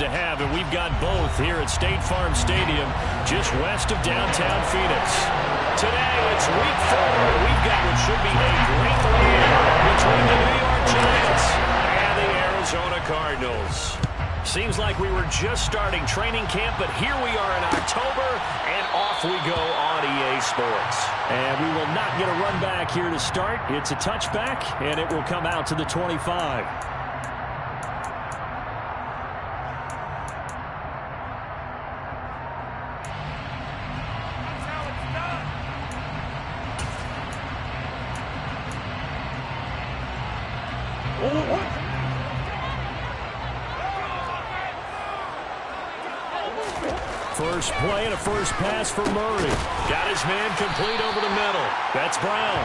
To have, and we've got both here at State Farm Stadium, just west of downtown Phoenix. Today, it's week 4. We've got what should be a great win between the New York Giants and the Arizona Cardinals. Seems like we were just starting training camp, but here we are in October, and off we go on EA Sports. And we will not get a run back here to start. It's a touchback, and it will come out to the 25. First play and a first pass for Murray. Got his man complete over the middle. That's Brown.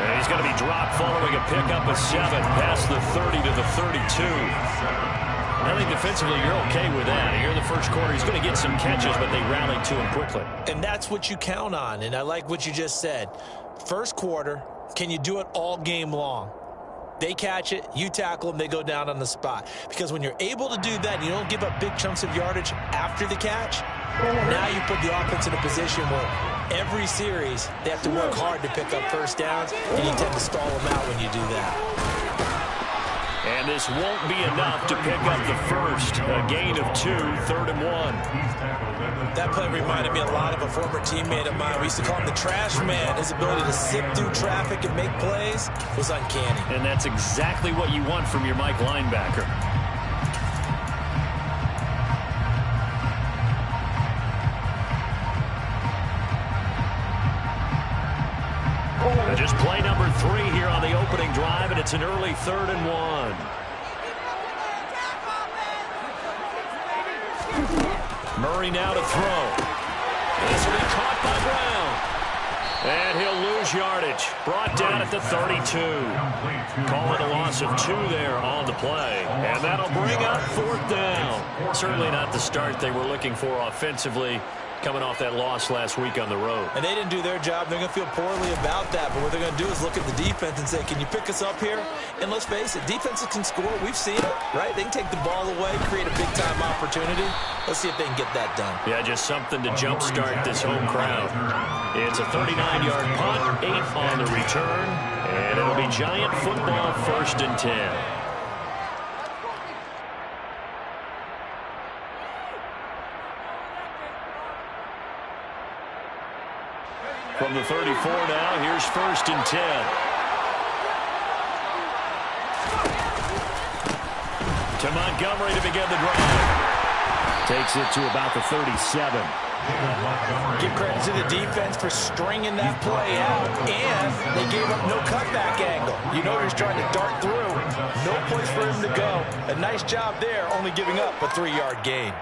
And he's going to be dropped following a pickup of 7 past the 30 to the 32. I think defensively you're okay with that. Here in the first quarter, he's going to get some catches, but they rallied to him quickly. And that's what you count on, and I like what you just said. First quarter, can you do it all game long? They catch it, you tackle them, they go down on the spot. Because when you're able to do that, and you don't give up big chunks of yardage after the catch, now you put the offense in a position where every series they have to work hard to pick up first downs, and you tend to stall them out when you do that. And this won't be enough to pick up the first. A gain of 2, 3rd and 1. That play reminded me a lot of a former teammate of mine. We used to call him the trash man. His ability to sift through traffic and make plays was uncanny. And that's exactly what you want from your Mike linebacker. Just play number 3 here on the opening drive, and it's an early 3rd and 1. Murray now to throw. This will be caught by Brown. And he'll lose yardage. Brought down at the 32. Call it a loss of 2 there on the play. And that'll bring up 4th down. Certainly not the start they were looking for offensively, coming off that loss last week on the road. And they didn't do their job. They're going to feel poorly about that. But what they're going to do is look at the defense and say, can you pick us up here? And let's face it, defenses can score. We've seen it, right? They can take the ball away, create a big-time opportunity. Let's see if they can get that done. Yeah, just something to jumpstart this home crowd. It's a 39-yard punt, 8 on the return, and it'll be Giant football, 1st and 10. From the 34 now, here's 1st and 10. To Montgomery to begin the drive. Takes it to about the 37. Give credit to the defense for stringing that play out, and they gave up no cutback angle. You know he's trying to dart through. No place for him to go. A nice job there, only giving up a 3-yard gain.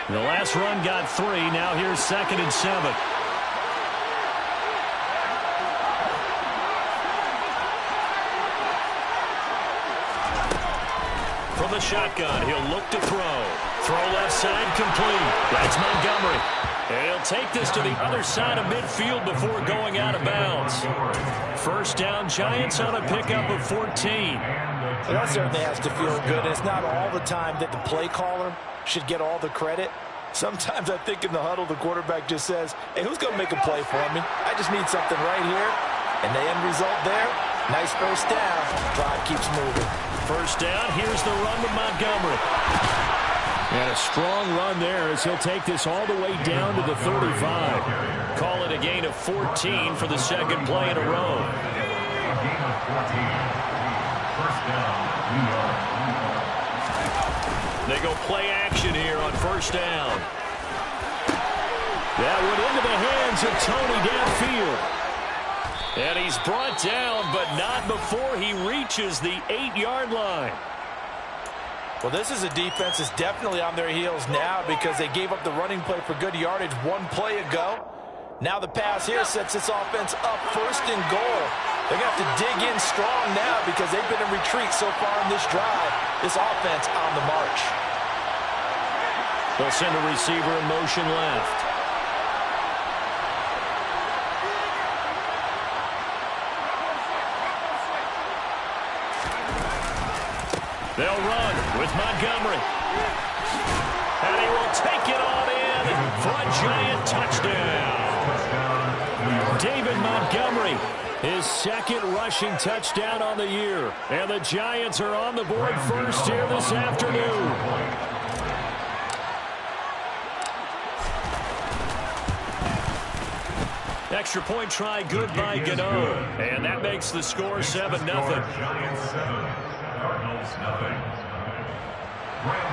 The last run got 3. Now here's 2nd and 7. From the shotgun, he'll look to throw. Throw left side complete. That's Montgomery. And he'll take this to the other side of midfield before going out of bounds. First down, Giants on a pickup of 14. Well, that certainly has to feel good. It's not all the time that the play caller should get all the credit. Sometimes I think in the huddle, the quarterback just says, hey, who's going to make a play for me? I just need something right here. And the end result there, nice first down. Drive keeps moving. First down, here's the run with Montgomery. And a strong run there as he'll take this all the way down to the 35. Call it a gain of 14 for the 2nd play in a row. They go play action here on 1st down. That went into the hands of Tony downfield. And he's brought down, but not before he reaches the 8-yard line. Well, this is a defense that's definitely on their heels now because they gave up the running play for good yardage 1 play ago. Now the pass here sets this offense up 1st and goal. They're going to have to dig in strong now because they've been in retreat so far in this drive. This offense on the march. They'll send a receiver in motion left. They'll run with Montgomery. And he will take it on in for a giant touchdown. David Montgomery, his second rushing touchdown on the year. And the Giants are on the board first here this afternoon. Extra point try good by Gano. And that makes the score 7-0. Giants 7, Cardinals nothing.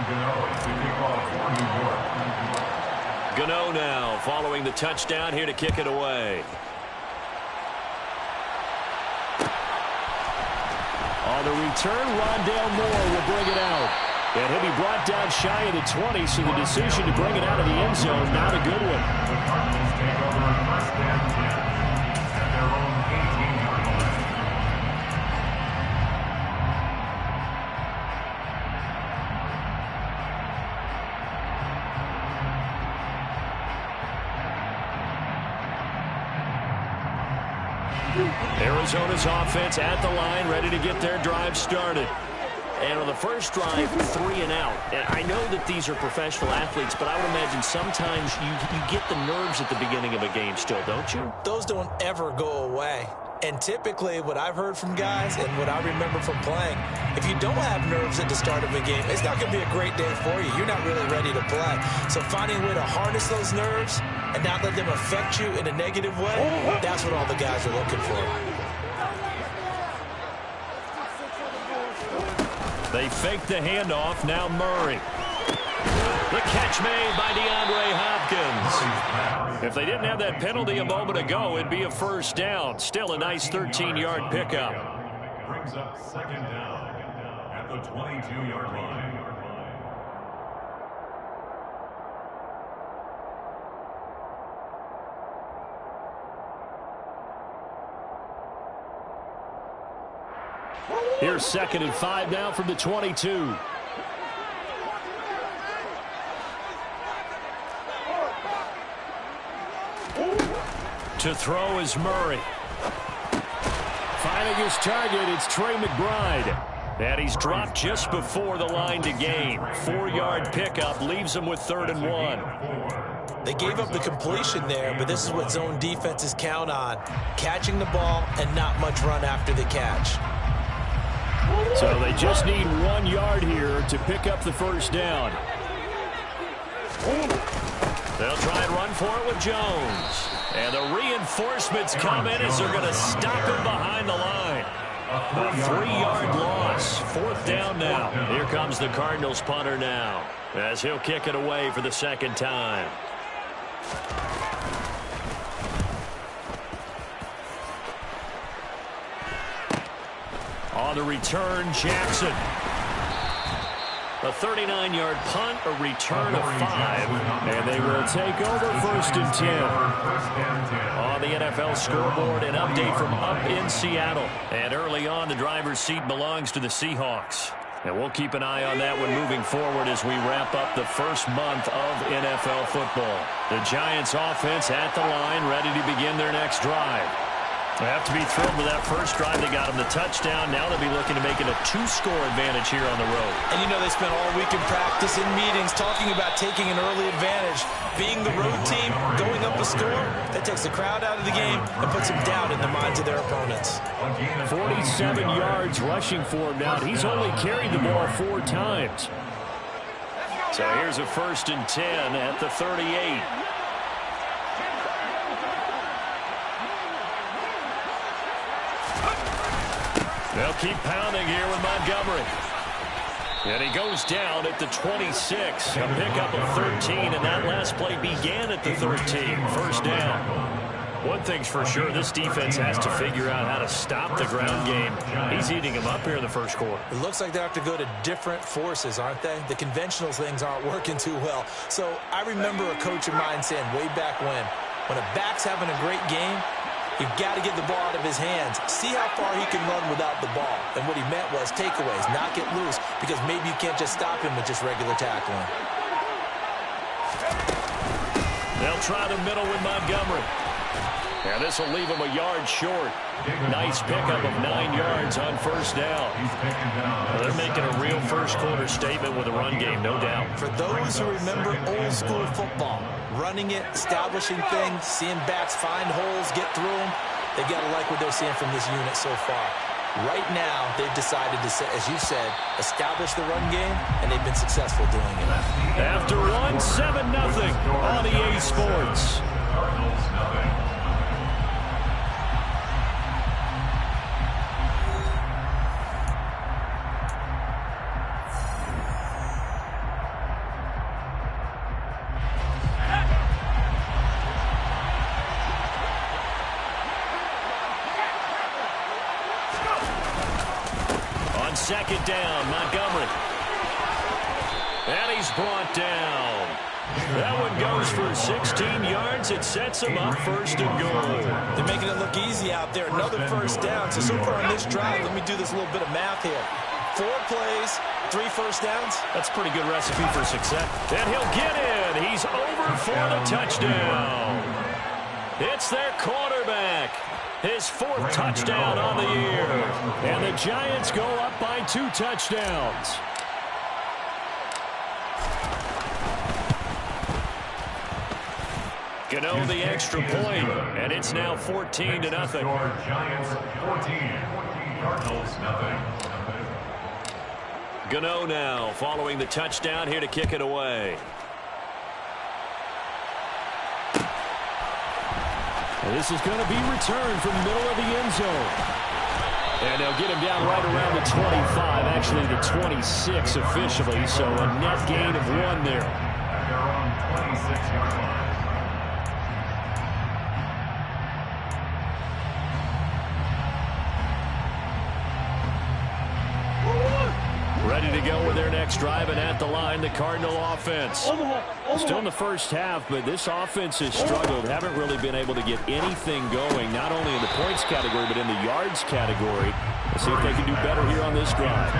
Gano to kick off for New York. Gano now following the touchdown here to kick it away. On the return, Rondale Moore will bring it out. And he'll be brought down shy of the 20, so the decision to bring it out of the end zone, not a good one. The Cardinals take over first and 10 at their own 18-yard line. Arizona's offense at the line, ready to get their drive started. And on the first drive, 3 and out. And I know that these are professional athletes, but I would imagine sometimes you get the nerves at the beginning of a game still, don't you? Those don't ever go away. And typically, what I've heard from guys and what I remember from playing, if you don't have nerves at the start of a game, it's not going to be a great day for you. You're not really ready to play. So finding a way to harness those nerves and not let them affect you in a negative way, that's what all the guys are looking for. They fake the handoff. Now Murray. The catch made by DeAndre Hopkins. If they didn't have that penalty a moment ago, it'd be a first down. Still a nice 13-yard pickup. Brings up second down at the 22-yard line. Here's 2nd and 5 now from the 22. To throw is Murray. Finding his target, it's Trey McBride. And he's dropped just before the line to gain. 4-yard pickup leaves him with 3rd and 1. They gave up the completion there, but this is what zone defenses count on. Catching the ball and not much run after the catch. So they just need 1 yard here to pick up the first down. They'll try and run for it with Jones. And the reinforcements come in as they're going to stop him behind the line. A 3-yard loss. 4th down now. Here comes the Cardinals punter now as he'll kick it away for the 2nd time. On the return, Jackson. A 39-yard punt, a return of 5, and they will take over 1st and 10. On the NFL scoreboard, an update from up in Seattle. And early on, the driver's seat belongs to the Seahawks. And we'll keep an eye on that one moving forward as we wrap up the first month of NFL football. The Giants offense at the line, ready to begin their next drive. They have to be thrilled with that first drive. They got them the touchdown. Now they'll be looking to make it a 2-score advantage here on the road. And you know they spent all week in practice, in meetings, talking about taking an early advantage. Being the road team, going up a score, that takes the crowd out of the game and puts them down in the minds of their opponents. 47 yards rushing for him now. He's only carried the ball 4 times. So here's a 1st and 10 at the 38. They'll keep pounding here with Montgomery. And he goes down at the 26. A pickup of 13, and that last play began at the 13. 1st down. One thing's for sure, this defense has to figure out how to stop the ground game. He's eating them up here in the first quarter. It looks like they have to go to different forces, aren't they? The conventional things aren't working too well. So I remember a coach of mine saying way back when a back's having a great game, you've got to get the ball out of his hands. See how far he can run without the ball. And what he meant was takeaways, not get loose, because maybe you can't just stop him with just regular tackling. They'll try the middle with Montgomery. And this will leave him a yard short. Nice pickup of 9 yards on first down. Well, they're making a real first-quarter statement with a run game, no doubt. For those who remember old-school football, running it, establishing things, seeing backs find holes, get through them, they got to like what they're seeing from this unit so far. Right now, they've decided to, as you said, establish the run game, and they've been successful doing it. After one, 7-0 on EA Sports. Second down, Montgomery. And he's brought down. That one goes for 16 yards. It sets him up first and goal. They're making it look easy out there. Another first down. So far on this drive, let me do this little bit of math here. 4 plays, 3 first downs. That's a pretty good recipe for success. And he'll get in. He's over for the touchdown. It's their quarterback. His 4th touchdown on the year. And the Giants go up by 2 touchdowns. Gano the extra point, and it's now 14-0. Giants 14, Cardinals nothing. Gano now following the touchdown here to kick it away. This is going to be returned from the middle of the end zone. And they'll get him down right around the 25, actually the 26 officially, so a net gain of 1 there. At their own 26-yard line. Ready to go with their next drive, and at the line, the Cardinal offense. Still in the first half, but this offense has struggled. Haven't really been able to get anything going, not only in the points category, but in the yards category. Let's see if they can do better here on this drive.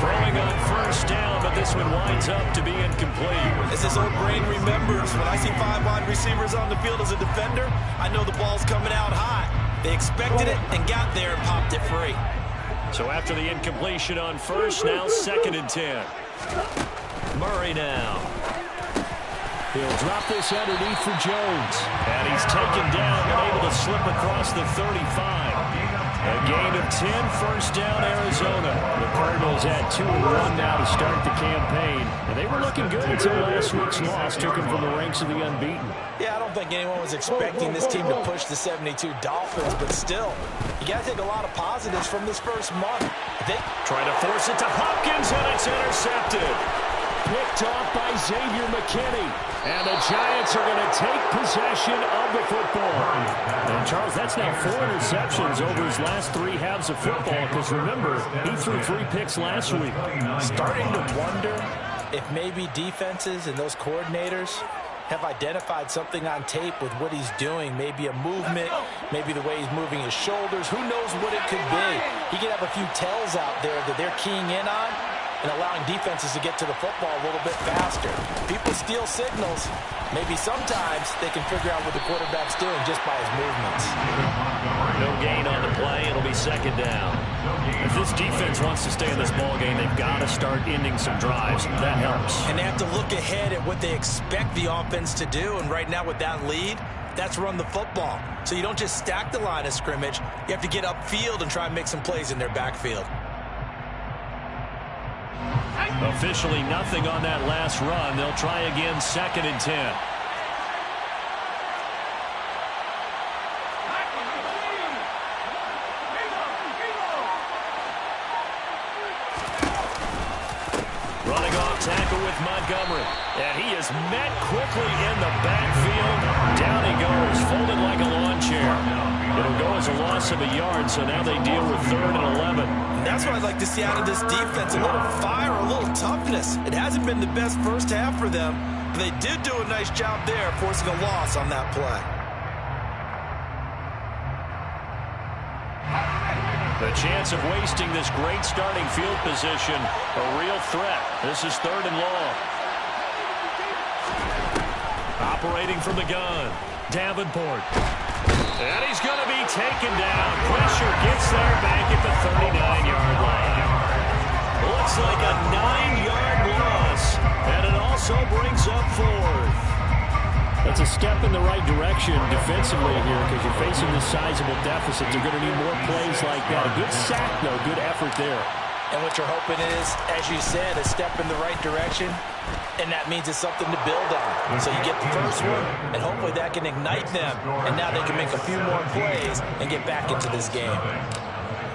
Throwing on first down, but this one winds up to be incomplete. As this old brain remembers, when I see 5 wide receivers on the field as a defender, I know the ball's coming out high. They expected it and got there and popped it free. So after the incompletion on first, now 2nd and 10. Murray now. He'll drop this underneath for Jones. And he's taken down and able to slip across the 35. A gain of 10, first down, Arizona. The Cardinals had 2-1 now to start the campaign. And they were looking good until last week's loss took them from the ranks of the unbeaten. Yeah, I don't think anyone was expecting this team to push the 72 Dolphins, but still, you got to take a lot of positives from this first month. They try to force it to Hopkins, and it's intercepted. Picked off by Xavier McKinney. And the Giants are going to take possession of the football. And, Charles, that's now 4 interceptions over his last 3 halves of football. Because, remember, he threw 3 picks last week. Starting to wonder if maybe defenses and those coordinators have identified something on tape with what he's doing. Maybe a movement, maybe the way he's moving his shoulders. Who knows what it could be? He could have a few tells out there that they're keying in on and allowing defenses to get to the football a little bit faster. People steal signals. Maybe sometimes they can figure out what the quarterback's doing just by his movements. No gain on the play. It'll be 2nd down. If this defense wants to stay in this ball game, they've got to start ending some drives. That helps. And they have to look ahead at what they expect the offense to do. And right now with that lead, that's run the football. So you don't just stack the line of scrimmage. You have to get upfield and try and make some plays in their backfield. Officially nothing on that last run. They'll try again, 2nd and 10. Running off tackle with Montgomery. And he is met quickly in the backfield. Down he goes, folded like a lawn chair. It'll go as a loss of a yard, so now they deal with 3rd and 11. And that's what I'd like to see out of this defense, a little fire, a little toughness. It hasn't been the best first half for them, but they did do a nice job there, forcing a loss on that play. The chance of wasting this great starting field position, a real threat. This is 3rd and long. Operating from the gun, Davenport. And he's going to be taken down. Pressure gets there back at the 39-yard line. Looks like a 9-yard loss. And it also brings up 4th. That's a step in the right direction defensively here because you're facing this sizable deficit. They're going to need more plays like that. A good sack, though. Good effort there. And what you're hoping is, as you said, a step in the right direction, and that means it's something to build on. So you get the first one, and hopefully that can ignite them, and now they can make a few more plays and get back into this game.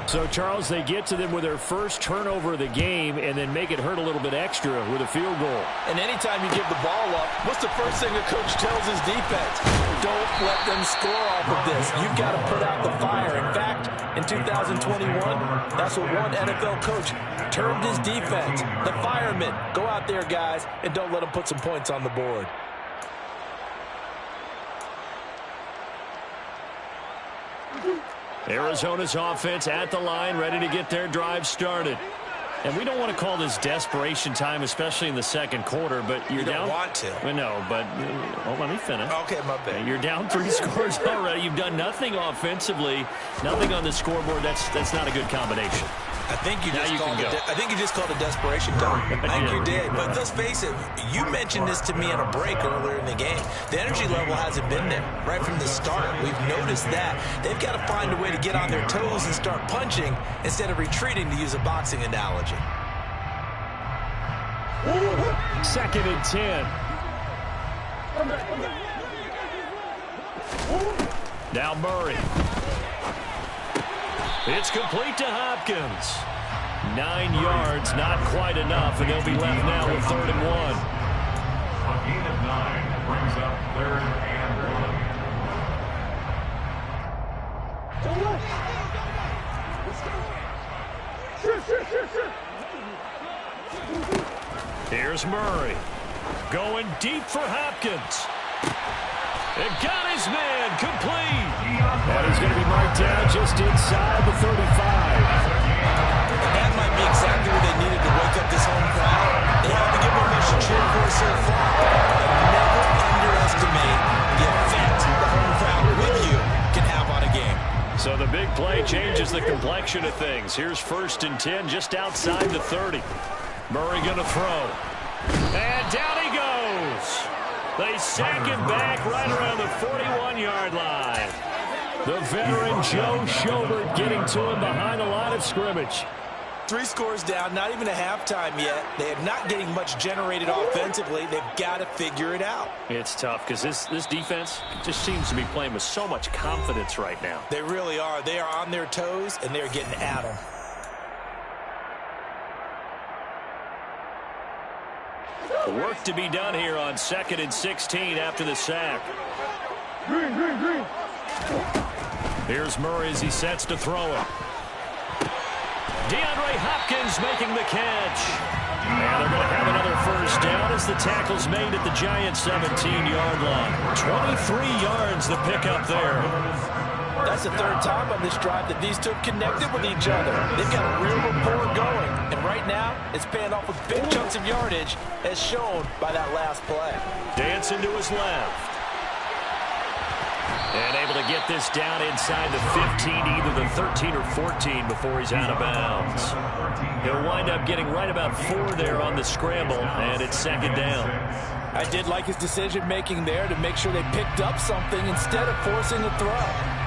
So, Charles, they get to them with their first turnover of the game and then make it hurt a little bit extra with a field goal. And anytime you give the ball up, what's the first thing a coach tells his defense? Don't let them score off of this. You've got to put out the fire. In fact, in 2021, that's what one NFL coach termed his defense. The firemen. Go out there, guys, and don't let them put some points on the board. Arizona's offense at the line, ready to get their drive started. And we don't want to call this desperation time, especially in the second quarter, but you're down. You don't want to. Well, no, but let me finish. Okay, my bad. You're down 3 scores already. You've done nothing offensively, nothing on the scoreboard. That's not a good combination. I think you just called it desperation time. I think you did. But let's face it, you mentioned this to me in a break earlier in the game. The energy level hasn't been there right from the start. We've noticed that. They've got to find a way to get on their toes and start punching instead of retreating, to use a boxing analogy. 2nd and 10. Now Murray. It's complete to Hopkins. 9 yards, not quite enough, and they'll be left now with 3rd and 1. A gain of 9 brings up 3rd and 1. Here's Murray. Going deep for Hopkins. And got his man complete. That is going to be marked down just inside the 35. That might be exactly what they needed to wake up this home crowd. They have to give them much to cheer for so far. But never underestimate the effect the home crowd with you can have on a game. So the big play changes the complexion of things. Here's 1st and 10 just outside the 30. Murray going to throw. And down he goes. They sack him back right around the 41-yard line. The veteran Joe Jaybird getting to him behind the line of scrimmage. 3 scores down, not even a halftime yet. They are not getting much generated offensively. They've got to figure it out. It's tough because this defense just seems to be playing with so much confidence right now. They really are. They are on their toes, and they're getting at them. Work to be done here on 2nd and 16 after the sack. Here's Murray as he sets to throw it. DeAndre Hopkins making the catch. And they're going to have another 1st down as the tackle's made at the Giants' 17-yard line. 23 yards the pickup there. That's the 3rd time on this drive that these two connected with each other. They've got a real rapport going. And right now, it's paying off with big chunks of yardage, as shown by that last play. Dancing to his left. And able to get this down inside the 15, either the 13 or 14 before he's out of bounds. He'll wind up getting right about 4 there on the scramble, and it's 2nd down. I did like his decision-making there to make sure they picked up something instead of forcing a throw.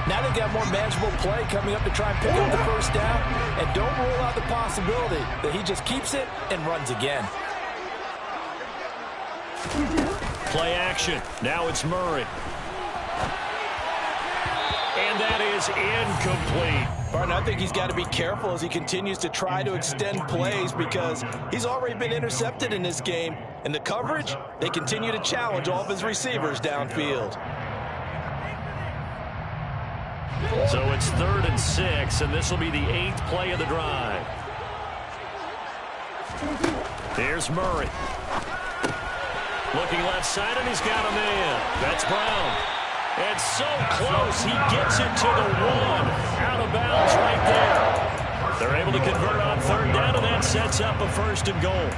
Now they've got more manageable play coming up to try and pick up the 1st down, and don't rule out the possibility that he just keeps it and runs again. Play action. Now it's Murray. And that is incomplete. Barton, I think he's got to be careful as he continues to try to extend plays because he's already been intercepted in this game. And the coverage, they continue to challenge all of his receivers downfield. So it's 3rd and 6, and this will be the 8th play of the drive. Here's Murray. Looking left side, and he's got a man. That's Brown. It's so close, he gets it to the 1. Out of bounds right there. They're able to convert on 3rd down, and that sets up a 1st and goal.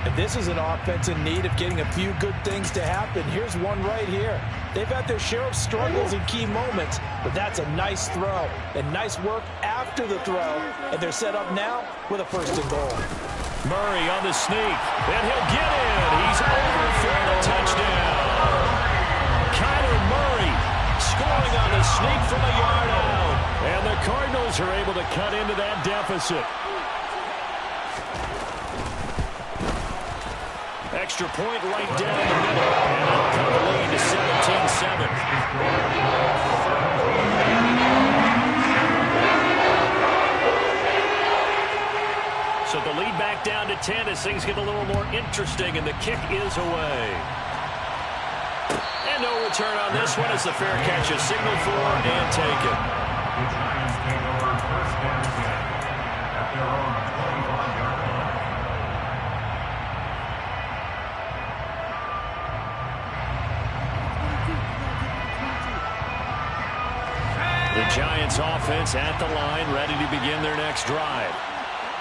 And this is an offense in need of getting a few good things to happen. Here's one right here. They've had their share of struggles in key moments, but that's a nice throw and nice work after the throw. And they're set up now with a 1st and goal. Murray on the sneak, and he'll get in. He's over for the touchdown. Kyler Murray scoring on the sneak from a yard out. And the Cardinals are able to cut into that deficit. Extra point right down the middle. And they'll cut the lead to 17-7. So the lead back down to 10 as things get a little more interesting, and the kick is away. And no return on this one as the fair catch is signaled for and taken. The Giants take over 1st and 10 at their own 21-yard line. The Giants offense at the line, ready to begin their next drive.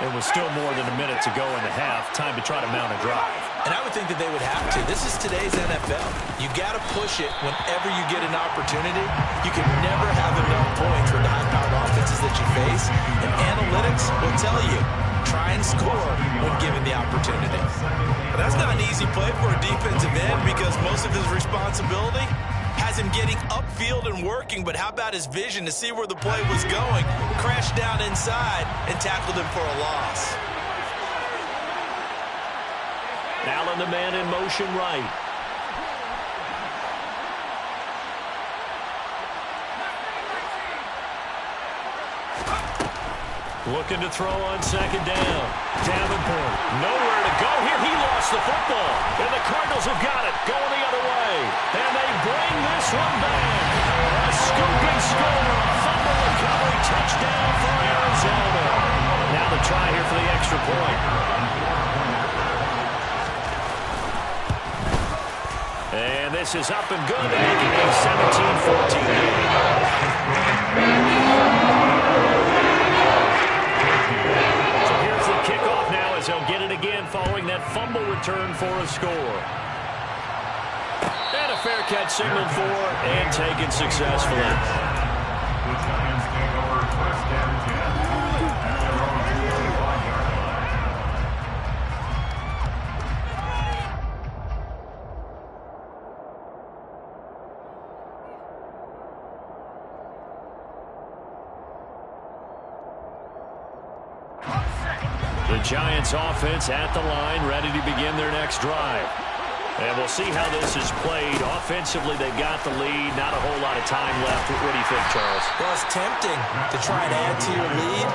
It was still more than a minute to go in the half. Time to try to mount a drive. And I would think that they would have to. This is today's NFL. You got to push it whenever you get an opportunity. You can never have enough points with the high-powered offenses that you face. And analytics will tell you, try and score when given the opportunity. But that's not an easy play for a defensive end because most of his responsibility has him getting upfield and working, but how about his vision to see where the play was going, crashed down inside, and tackled him for a loss. Allen the man in motion right. Looking to throw on 2nd down. Davenport, nowhere to go here. He lost the football, and the Cardinals have got it, going the other way. And they bring this one back. A scoop and score, a fumble recovery, touchdown for Arizona. Now the try here for the extra point. And this is up and good, making a 17-14 game. So here's the kickoff now as they'll get it again following that fumble return for a score. And a fair catch signaled for and taken successfully. The Giants take over 1st and 10 at their own 21-yard line. The Giants offense at the line, ready to begin their next drive. And we'll see how this is played. Offensively, they got the lead. Not a whole lot of time left. What do you think, Charles? Well, it's tempting to try and add to your lead,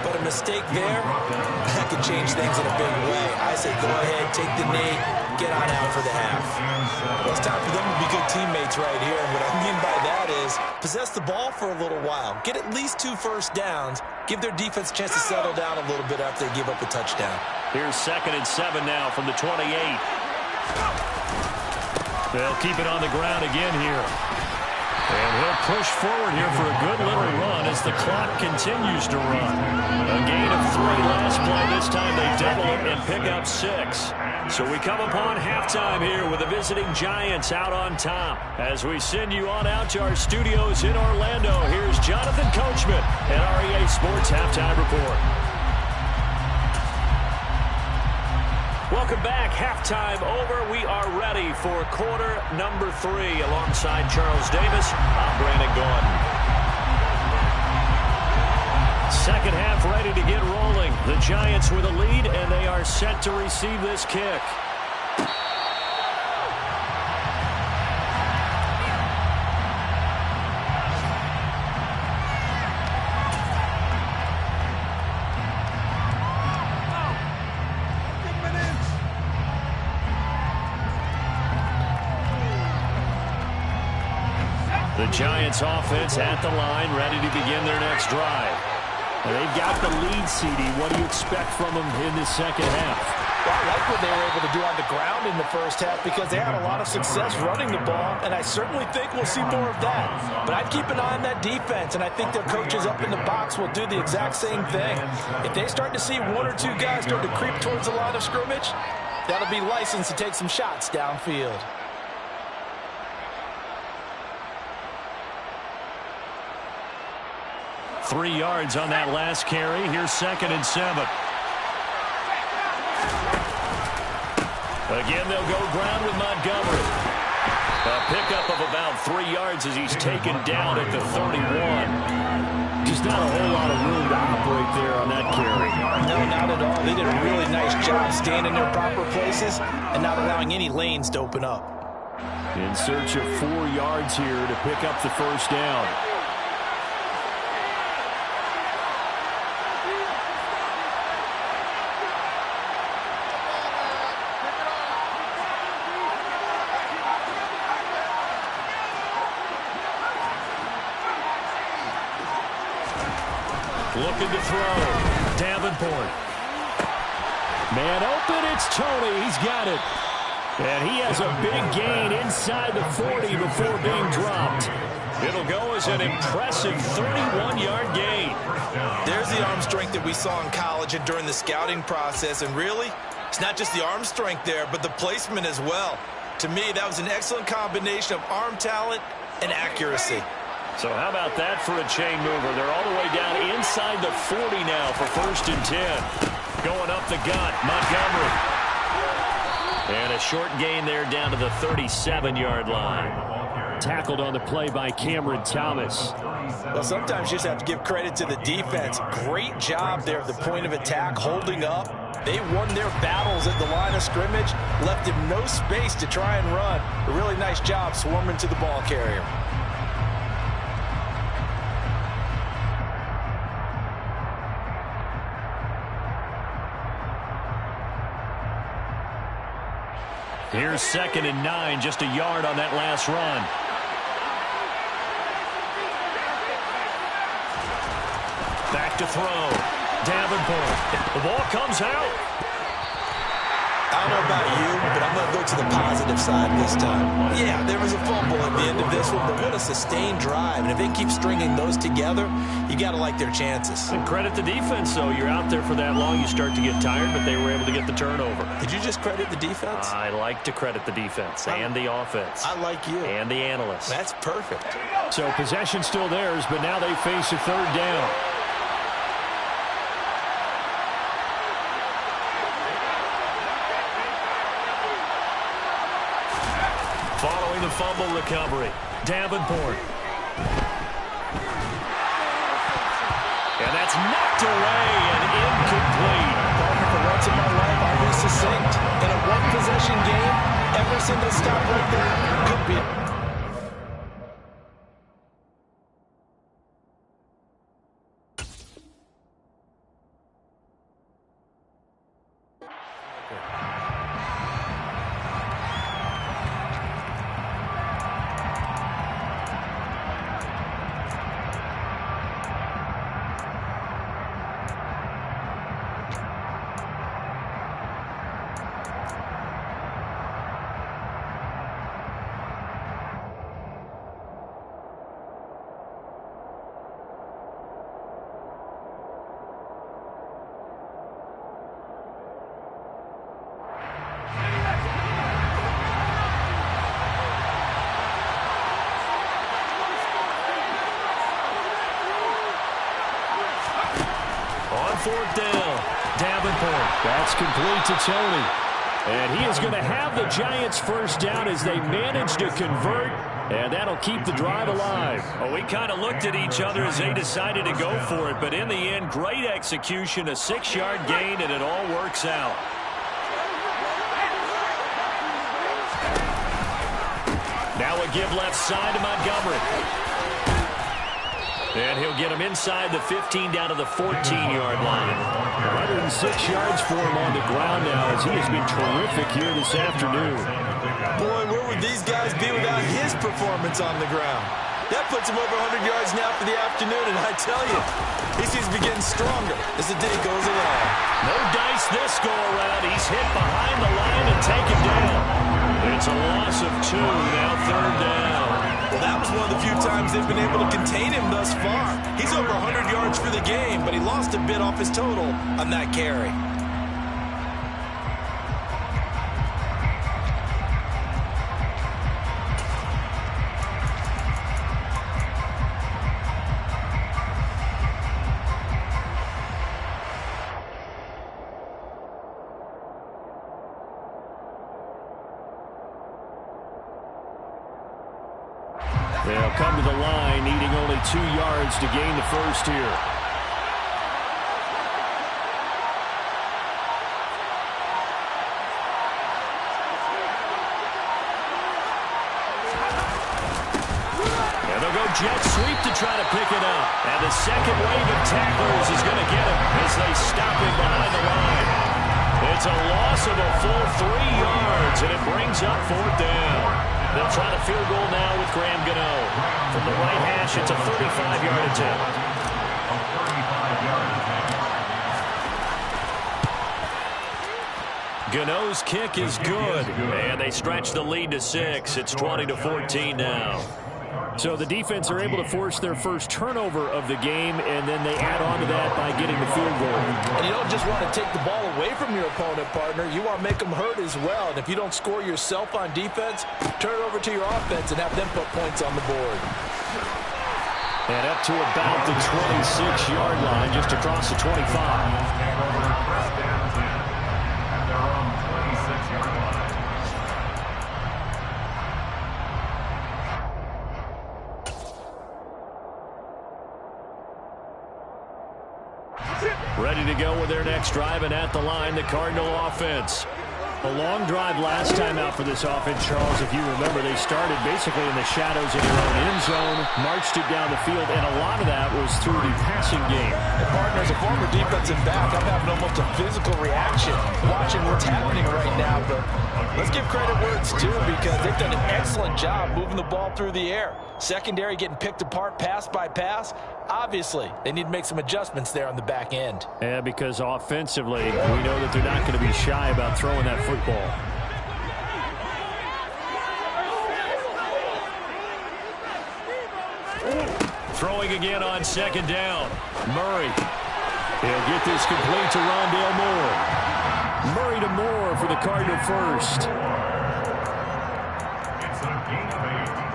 but a mistake there, that could change things in a big way. I say go ahead, take the knee, get on out for the half. Well, it's time for them to be good teammates right here, and what I mean by that is possess the ball for a little while, get at least 2 first downs, give their defense a chance to settle down a little bit after they give up a touchdown. Here's 2nd and 7 now from the 28. They'll keep it on the ground again here. And he'll push forward here for a good little run as the clock continues to run. A gain of 3 last play. This time they double it and pick up 6. So we come upon halftime here with the visiting Giants out on top. As we send you on out to our studios in Orlando, here's Jonathan Coachman at REA Sports Halftime Report. Welcome back. Halftime over. We are ready for quarter number 3. Alongside Charles Davis, I'm Brandon Gaudin. Second half ready to get rolling. The Giants with a lead, and they are set to receive this kick. The Giants offense at the line, ready to begin their next drive. They've got the lead, CD. What do you expect from them in the second half? Well, I like what they were able to do on the ground in the first half because they had a lot of success running the ball, and I certainly think we'll see more of that. But I'd keep an eye on that defense, and I think their coaches up in the box will do the exact same thing. If they start to see 1 or 2 guys start to creep towards the line of scrimmage, That'll be licensed to take some shots downfield. Three yards on that last carry. Here's 2nd and 7. Again, they'll go ground with Montgomery. A pickup of about 3 yards as he's taken down at the 31. Just not a whole lot of room to operate there on that carry. No, not at all. They did a really nice job staying in their proper places and not allowing any lanes to open up. In search of 4 yards here to pick up the first down. Looking to throw. Davenport. Man open, it's Tony. He's got it. And he has a big gain inside the 40 before being dropped. It'll go as an impressive 31-yard gain. There's the arm strength that we saw in college and during the scouting process. And really, it's not just the arm strength there, but the placement as well. To me, that was an excellent combination of arm talent and accuracy. So how about that for a chain mover? They're all the way down inside the 40 now for 1st and 10. Going up the gut, Montgomery. And a short gain there down to the 37-yard line. Tackled on the play by Cameron Thomas. Well, sometimes you just have to give credit to the defense. Great job there at the point of attack, holding up. They won their battles at the line of scrimmage, left him no space to try and run. A really nice job swarming to the ball carrier. Here's 2nd and 9, just a yard on that last run. Back to throw. Davenport. The ball comes out. I don't know about you, but I'm going to go to the positive side this time. Yeah, there was a fumble at the end of this one, but what a sustained drive. And if they keep stringing those together, you got to like their chances. And credit the defense, though. You're out there for that long, you start to get tired, but they were able to get the turnover. Did you just credit the defense? I like to credit the defense and the offense. I like you. And the analysts. That's perfect. So possession still theirs, but now they face a 3rd down. Following the fumble recovery, Davenport. And that's knocked away and incomplete. For once in my life, I'll be succinct. In a one-possession game, every single stop right there could be... Fourth down. Davenport. That's complete to Tony. And he is going to have the Giants' first down as they manage to convert. And that'll keep the drive alive. Well, we kind of looked at each other as they decided to go for it. But in the end, great execution, a 6-yard gain, and it all works out. Now a give left side to Montgomery. And he'll get him inside the 15 down to the 14-yard line. 106 yards for him on the ground now as he has been terrific here this afternoon. Boy, where would these guys be without his performance on the ground? That puts him over 100 yards now for the afternoon, and I tell you, he seems to be getting stronger as the day goes along. No dice this go-around. He's hit behind the line and taken down. It's a loss of 2, now 3rd down. Well, that was one of the few times they've been able to contain him thus far. He's over 100 yards for the game, but he lost a bit off his total on that carry. They'll come to the line, needing only 2 yards to gain the first here. And they'll go jet sweep to try to pick it up. And the second wave of tacklers is going to get him as they stop him behind the line. It's a loss of a full 3 yards, and it brings up 4th down. They'll try the field goal now with Graham Gano. From the right hash, it's a 35-yard attempt. Gano's kick is good, and they stretch the lead to 6. It's 20-14 now. So the defense are able to force their first turnover of the game, and then they add on to that by getting the field goal. And you don't just want to take the ball away from your opponent, partner. You want to make them hurt as well. And if you don't score yourself on defense, turn it over to your offense and have them put points on the board. And up to about the 26-yard line, just across the 25. Ready to go with their next drive, and at the line, the Cardinal offense. A long drive last time out for this offense, Charles. If you remember, they started basically in the shadows of their own end zone, marched it down the field, and a lot of that was through the passing game. And partner, as a former defensive back, I'm having almost a physical reaction watching what's happening right now. But let's give credit where it's due, because they've done an excellent job moving the ball through the air. Secondary getting picked apart pass by pass. Obviously, they need to make some adjustments there on the back end. Yeah, because offensively, we know that they're not going to be shy about throwing that football. Throwing again on 2nd down. Murray. He'll get this complete to Rondale Moore. Murray to Moore for the Cardinal first. It's a gain of 8.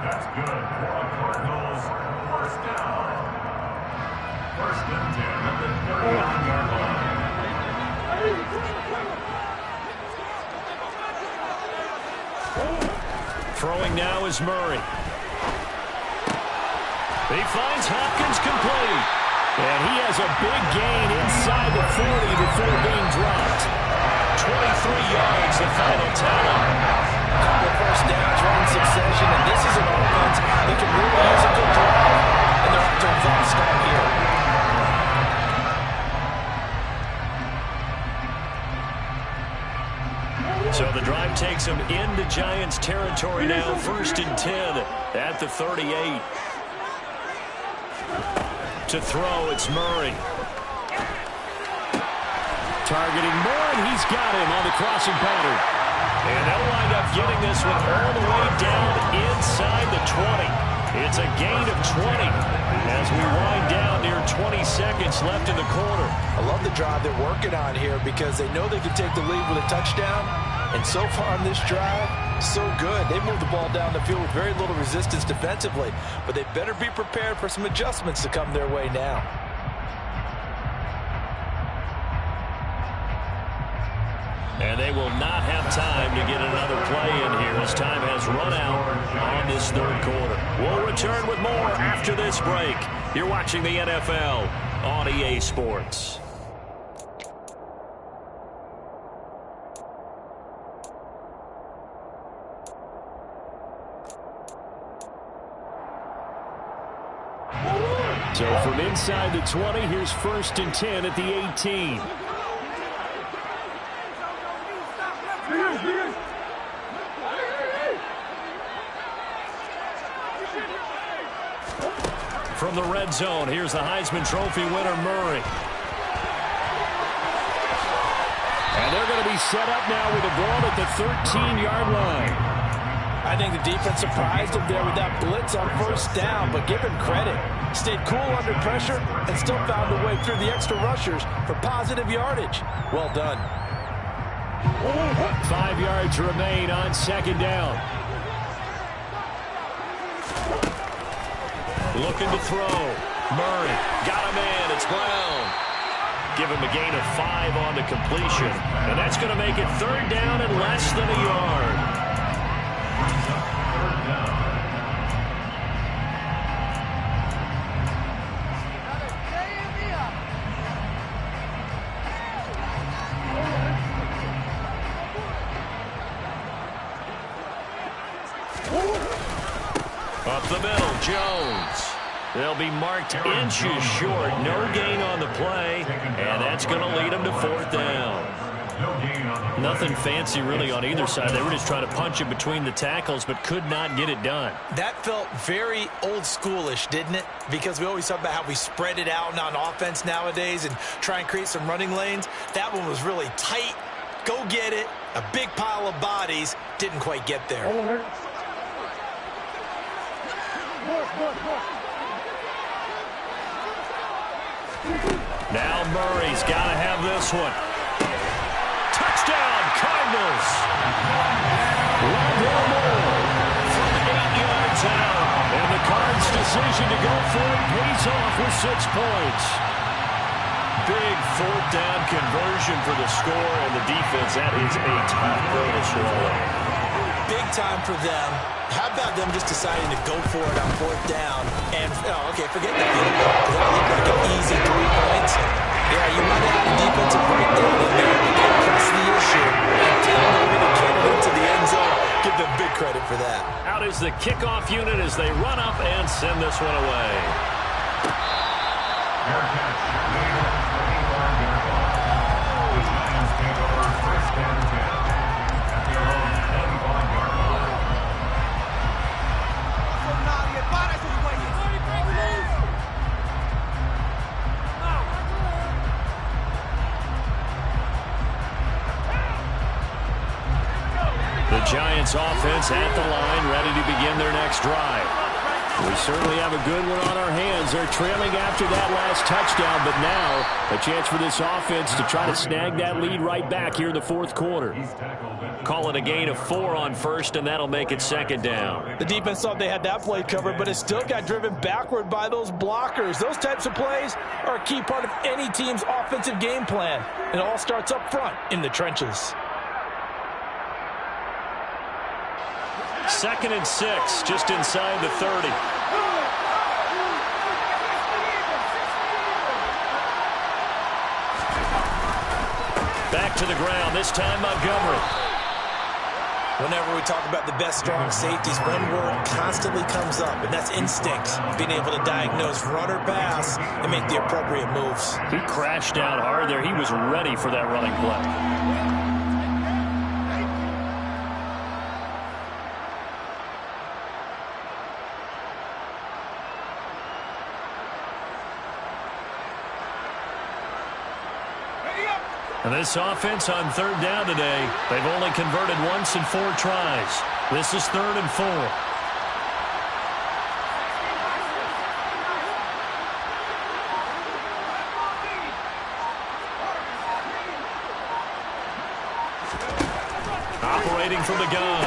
That's good for the Cardinals. First down. 1st and 10 at the 39-yard line. Throwing now is Murray. He finds Hopkins complete. And he has a big gain inside the 40 before being dropped. 23 yards, the final tally. A couple of first downs right in succession, and this is an offense that can really use a good drive. And they're off to a fast start here. So the drive takes them into Giants territory now. 1st and 10 at the 38. To throw, it's Murray. Targeting Moore, and he's got him on the crossing pattern. And they'll wind up getting this one all the way down inside the 20. It's a gain of 20 as we wind down near 20 seconds left in the quarter. I love the drive they're working on here, because they know they can take the lead with a touchdown. And so far on this drive, so good. They moved the ball down the field with very little resistance defensively, but they better be prepared for some adjustments to come their way now. And they will not have time to get another play in here as time has run out on this 3rd quarter. We'll return with more after this break. You're watching the NFL on EA Sports. So from inside the 20, here's 1st and 10 at the 18. From the red zone, here's the Heisman Trophy winner, Murray. And they're going to be set up now with the ball at the 13-yard line. I think the defense surprised him there with that blitz on 1st down, but give him credit. Stayed cool under pressure and still found a way through the extra rushers for positive yardage. Well done. 5 yards remain on 2nd down. Looking to throw. Murray got him in. It's Brown. Give him a gain of 5 on the completion. And that's going to make it 3rd down and less than a yard. Up the middle, Jones. They'll be marked inches short. No gain on the play, and that's going to lead them to fourth down. Nothing fancy really on either side. They were just trying to punch it between the tackles, but could not get it done. That felt very old schoolish, didn't it? Because we always talk about how we spread it out on offense nowadays and try and create some running lanes. That one was really tight. Go get it. A big pile of bodies. Didn't quite get there. Now Murray's got to have this one. Touchdown, Cardinals. One more from 8 yards out. And the Cards' decision to go for it pays off with 6 points. Big fourth down conversion for the score, and the defense, that is a tough pill to swallow. Big time for them. How about them just deciding to go for it on fourth down? And, okay, forget the field goal, because that looked like an easy 3 points. Yeah, you might have had a defensive breakdown in there, but they pressed the issue and found a way to get it into the end zone. Give them big credit for that. Out is the kickoff unit as they run up and send this one away. The Giants offense at the line, ready to begin their next drive. We certainly have a good one on our hands. They're trailing after that last touchdown, but now a chance for this offense to try to snag that lead right back here in the fourth quarter. Call it a gain of 4 on first, and that'll make it second down. The defense thought they had that play covered, but it still got driven backward by those blockers. Those types of plays are a key part of any team's offensive game plan. It all starts up front in the trenches. 2nd and 6, just inside the 30. Back to the ground, this time Montgomery. Whenever we talk about the best strong safeties, one word constantly comes up, and that's instinct. Being able to diagnose run or pass and make the appropriate moves. He crashed down hard there. He was ready for that running play. And this offense on 3rd down today, they've only converted once in 4 tries. This is 3rd and 4. Operating from the gun,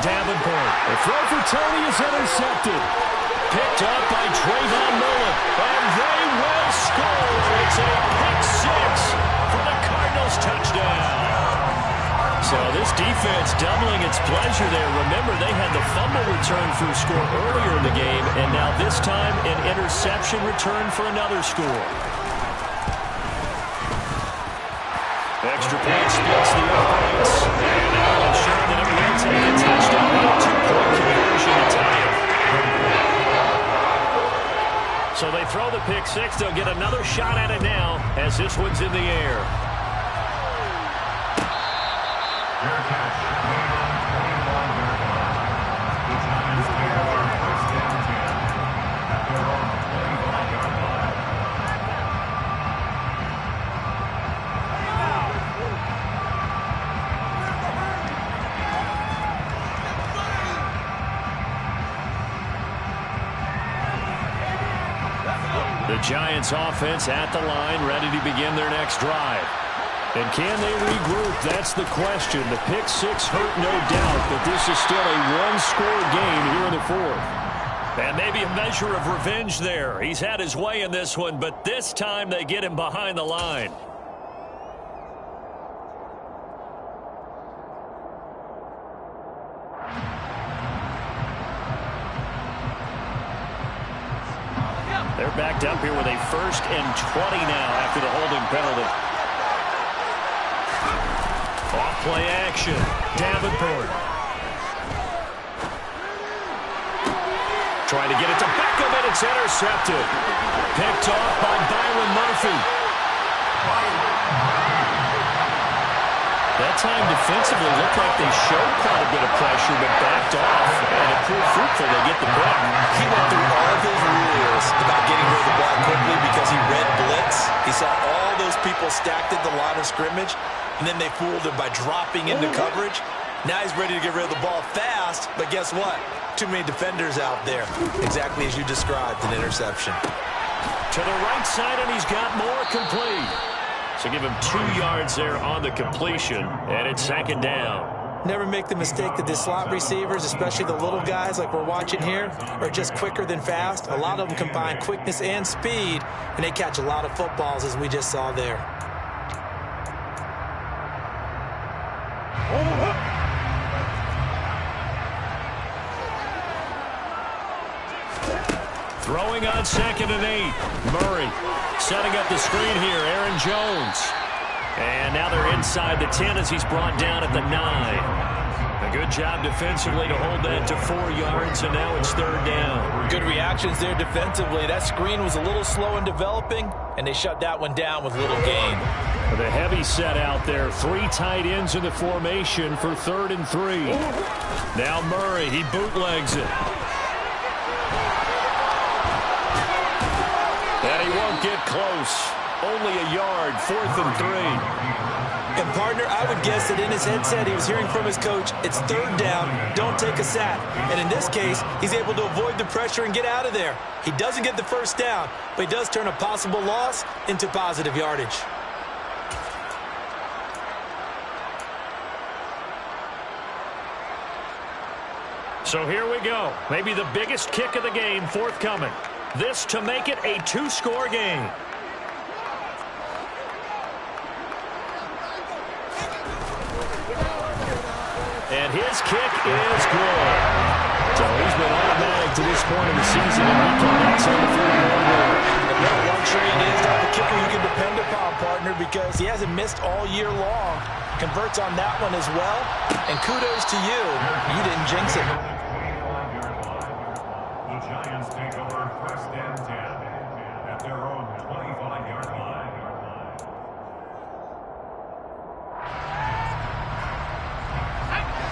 Davenport. The throw for Tony is intercepted. Picked up by Trayvon Mullen. And they will score. It's a pick 6 for the Cardinals touchdown. So this defense doubling its pleasure there. Remember, they had the fumble return for a score earlier in the game, and now this time an interception return for another score. Extra point splits the uprights. And now they'll show that it will take a touchdown and a 2-point conversion to tie it. So they throw the pick 6. They'll get another shot at it now as this one's in the air. The Giants offense at the line, ready to begin their next drive. And can they regroup? That's the question. The pick 6 hurt, no doubt, but this is still a one-score game here in the 4th. And maybe a measure of revenge there. He's had his way in this one, but this time they get him behind the line. They're backed up here with a 1st and 20 now after the holding penalty. Off-play action. Davenport. trying to get it to Beckham, and it's intercepted. Picked off by Byron Murphy. That time defensively looked like they showed quite a bit of pressure, but backed off, and it proved fruitful. They get the pick. He went through all of his rules about getting rid of the ball quickly because he read blitz. He saw all those people stacked at the line of scrimmage, and then they fooled him by dropping into coverage. Now he's ready to get rid of the ball fast, but guess what? Too many defenders out there. Exactly as you described, an interception. To the right side, and he's got more complete. So give him 2 yards there on the completion, and it's second down. Never make the mistake that the slot receivers, especially the little guys like we're watching here, are just quicker than fast. A lot of them combine quickness and speed, and they catch a lot of footballs, as we just saw there. Throwing on 2nd and 8. Murray setting up the screen here. Aaron Jones. And now they're inside the 10 as he's brought down at the 9. A good job defensively to hold that to 4 yards, and now it's 3rd down. Good reactions there defensively. That screen was a little slow in developing, and they shut that one down with little gain. The heavy set out there. 3 tight ends in the formation for 3rd and 3. Now Murray, he bootlegs it. And he won't get close. Only a yard, 4th and 3. And, partner, I would guess that in his headset he was hearing from his coach, it's 3rd down, don't take a sack. And in this case, he's able to avoid the pressure and get out of there. He doesn't get the 1st down, but he does turn a possible loss into positive yardage. So here we go. Maybe the biggest kick of the game forthcoming. This to make it a 2-score game. And his kick is good. So he's been automatic to this point in the season, and he connects on the 3-yard line. And what a luxury it is to have a kicker you can depend upon, partner, because he hasn't missed all year long. Converts on that one as well. And kudos to you. You didn't jinx it. The Giants take over 1st and 10 at their own 25-yard line.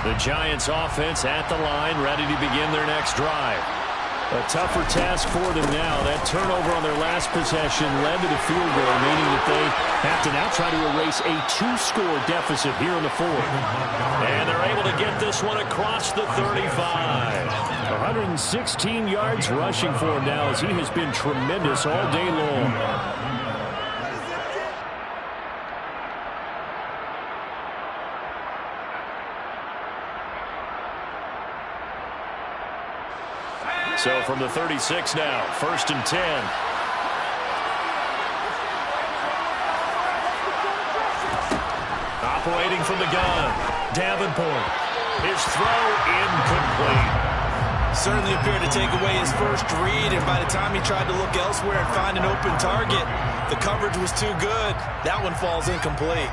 The Giants offense at the line, ready to begin their next drive. A tougher task for them now. That turnover on their last possession led to the field goal, meaning that they have to now try to erase a 2-score deficit here in the 4th. And they're able to get this one across the 35. 116 yards rushing for him now, as he has been tremendous all day long. So from the 36 now, 1st and 10. Operating from the gun, Davenport. His throw incomplete. Certainly appeared to take away his first read, and by the time he tried to look elsewhere and find an open target, the coverage was too good. That one falls incomplete.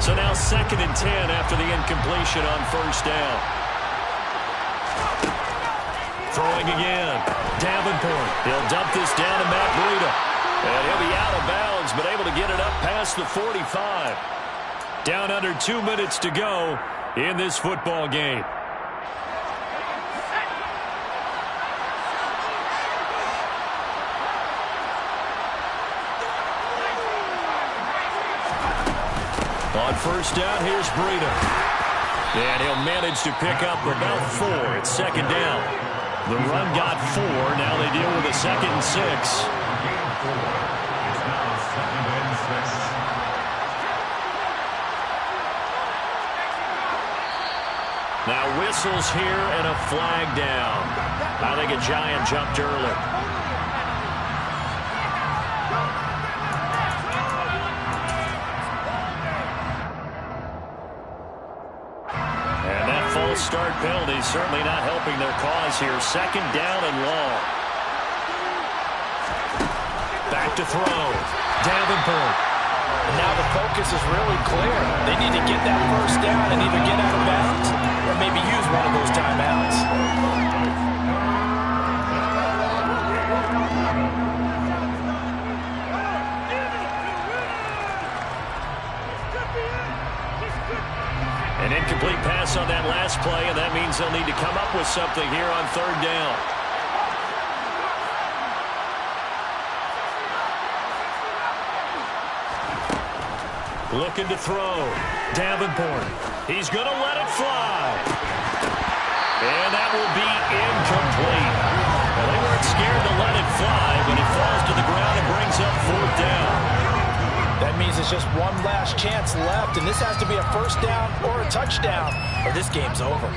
So now 2nd and 10 after the incompletion on 1st down. Throwing again. Davenport. He'll dump this down to Matt Breida. And he'll be out of bounds, but able to get it up past the 45. Down under 2 minutes to go in this football game. On 1st down, here's Breida. And he'll manage to pick up about 4. It's 2nd down. The run got 4. Now they deal with a 2nd and 6. It's now 2nd and 6. Now whistles here and a flag down. I think a Giant jumped early. Start penalty certainly not helping their cause here. 2nd down and long. Back to throw. Davenport. And now the focus is really clear. They need to get that first down and either get out of bounds or maybe use one of those timeouts. An incomplete pass on that last play, and that means they'll need to come up with something here on third down. Looking to throw. Davenport. He's going to let it fly. And that will be incomplete. Well, they weren't scared to let it fly, but it falls to the ground and brings up fourth down. That means it's just one last chance left, and this has to be a first down or a touchdown, or this game's over.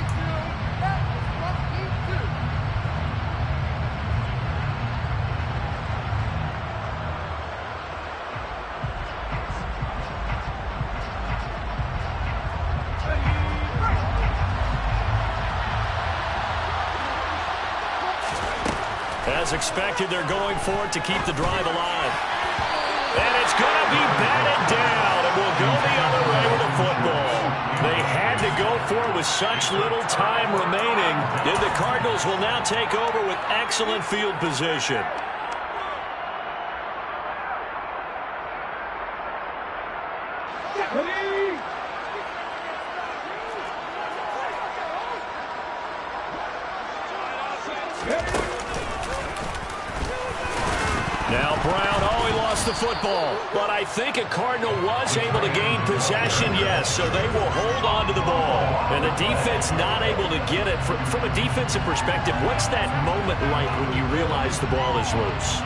As expected, they're going for it to keep the drive alive. And it's going to be batted down, and will go the other way with the football. They had to go for it with such little time remaining. And the Cardinals will now take over with excellent field position. Now Brown, he lost the football. But I think a Cardinal was able to gain possession, yes, so they will hold on to the ball. And the defense not able to get it. From a defensive perspective, what's that moment like when you realize the ball is loose?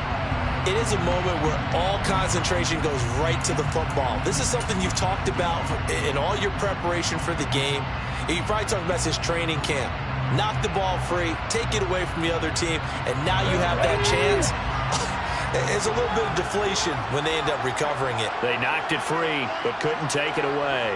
It is a moment where all concentration goes right to the football. This is something you've talked about in all your preparation for the game. You probably talked about this training camp. Knock the ball free, take it away from the other team, and now you have that chance. It's a little bit of deflation when they end up recovering it. They knocked it free, but couldn't take it away.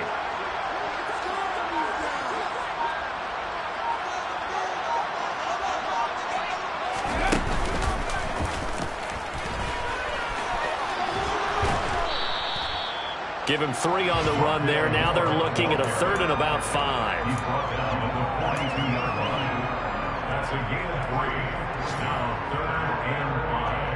Give him 3 on the run there. Now they're looking at a 3rd and about 5. He's brought down at the 42-yard line. That's a gain of 3. Now 3rd and 5.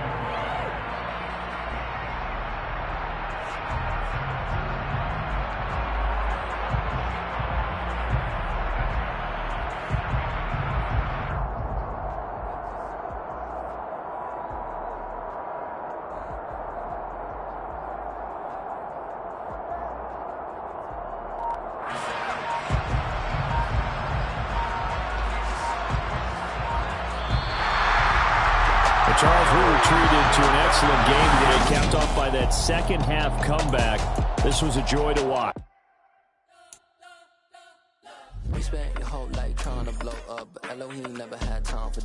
Charles, we were treated to an excellent game today, capped off by that second half comeback. This was a joy to watch. We spent your whole life trying to blow up, but Elohim never had time for